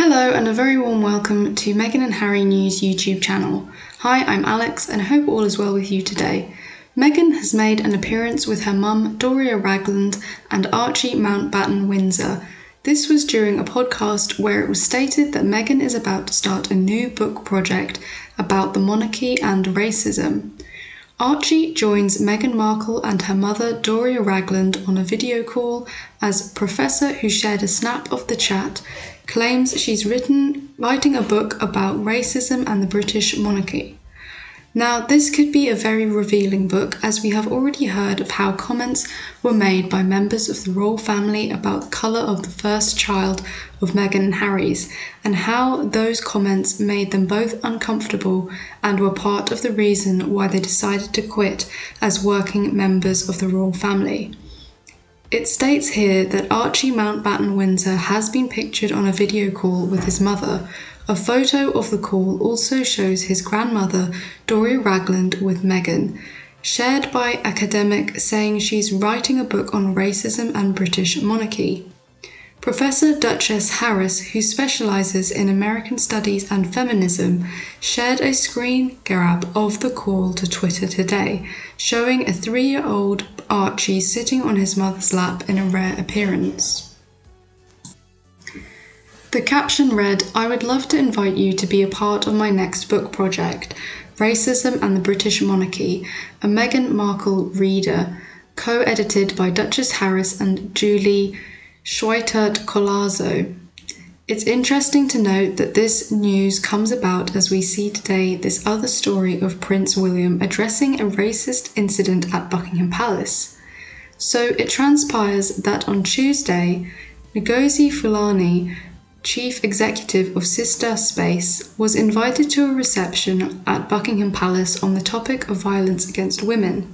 Hello and a very warm welcome to Meghan and Harry News YouTube channel. Hi, I'm Alex and I hope all is well with you today. Meghan has made an appearance with her mum Doria Ragland and Archie Mountbatten Windsor. This was during a podcast where it was stated that Meghan is about to start a new book project about the monarchy and racism. Archie joins Meghan Markle and her mother Doria Ragland on a video call as Professor, who shared a snap of the chat, claims she's writing a book about racism and the British monarchy. Now, this could be a very revealing book, as we have already heard of how comments were made by members of the royal family about the colour of the first child of Meghan and Harry's, and how those comments made them both uncomfortable and were part of the reason why they decided to quit as working members of the royal family. It states here that Archie Mountbatten Windsor has been pictured on a video call with his mother. A photo of the call also shows his grandmother, Doria Ragland, with Meghan, shared by academic saying she's writing a book on racism and British monarchy. Professor Duchess Harris, who specialises in American studies and feminism, shared a screen grab of the call to Twitter today, showing a 3-year-old Archie sitting on his mother's lap in a rare appearance. The caption read, "I would love to invite you to be a part of my next book project, Racism and the British Monarchy, a Meghan Markle reader, co-edited by Duchess Harris and Julie Schweitert-Collazo." It's interesting to note that this news comes about as we see today this other story of Prince William addressing a racist incident at Buckingham Palace. So it transpires that on Tuesday, Ngozi Fulani, Chief Executive of Sister Space, was invited to a reception at Buckingham Palace on the topic of violence against women.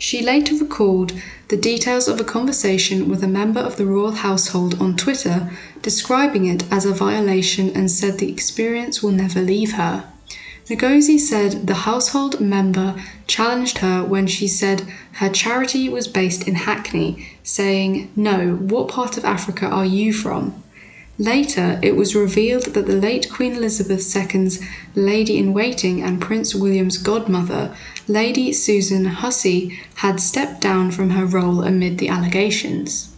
She later recalled the details of a conversation with a member of the royal household on Twitter, describing it as a violation, and said the experience will never leave her. Ngozi said the household member challenged her when she said her charity was based in Hackney, saying, "No, what part of Africa are you from?" Later, it was revealed that the late Queen Elizabeth II's Lady-in-Waiting and Prince William's godmother, Lady Susan Hussey, had stepped down from her role amid the allegations.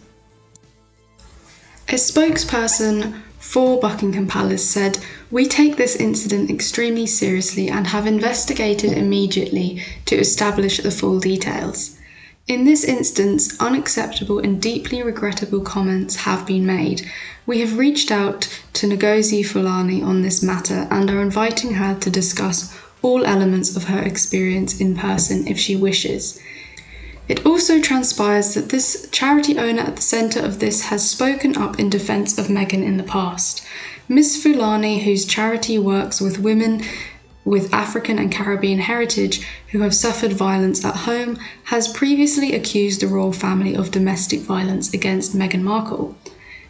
A spokesperson for Buckingham Palace said, "We take this incident extremely seriously and have investigated immediately to establish the full details. In this instance, unacceptable and deeply regrettable comments have been made. We have reached out to Ngozi Fulani on this matter and are inviting her to discuss all elements of her experience in person if she wishes." It also transpires that this charity owner at the centre of this has spoken up in defence of Meghan in the past. Ms. Fulani, whose charity works with women with African and Caribbean heritage who have suffered violence at home, has previously accused the royal family of domestic violence against Meghan Markle.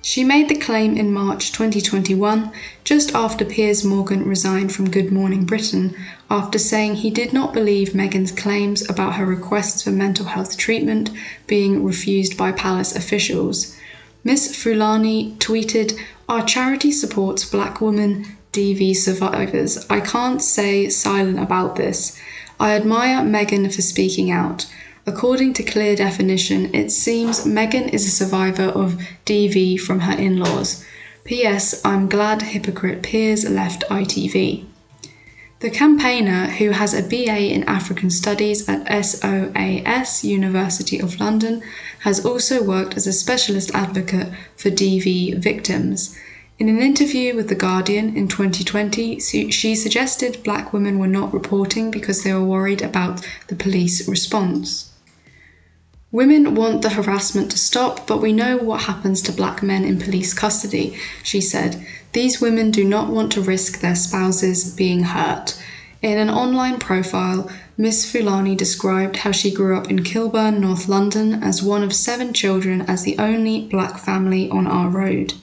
She made the claim in March 2021, just after Piers Morgan resigned from Good Morning Britain, after saying he did not believe Meghan's claims about her requests for mental health treatment being refused by palace officials. Ms. Fulani tweeted, "Our charity supports Black women DV survivors. I can't stay silent about this. I admire Meghan for speaking out. According to Clear Definition, it seems Meghan is a survivor of DV from her in-laws. P.S. I'm glad hypocrite Piers left ITV." The campaigner, who has a BA in African Studies at SOAS University of London, has also worked as a specialist advocate for DV victims. In an interview with The Guardian in 2020, she suggested Black women were not reporting because they were worried about the police response. "Women want the harassment to stop, but we know what happens to Black men in police custody," she said. "These women do not want to risk their spouses being hurt." In an online profile, Ms. Fulani described how she grew up in Kilburn, North London, as one of 7 children as the only Black family on our road.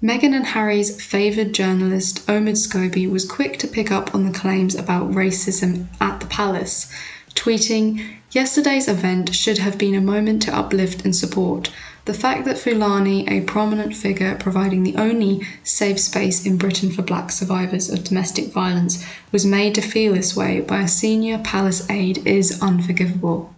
Meghan and Harry's favoured journalist Omid Scobie was quick to pick up on the claims about racism at the palace, tweeting, "Yesterday's event should have been a moment to uplift and support. The fact that Fulani, a prominent figure providing the only safe space in Britain for black survivors of domestic violence, was made to feel this way by a senior palace aide is unforgivable.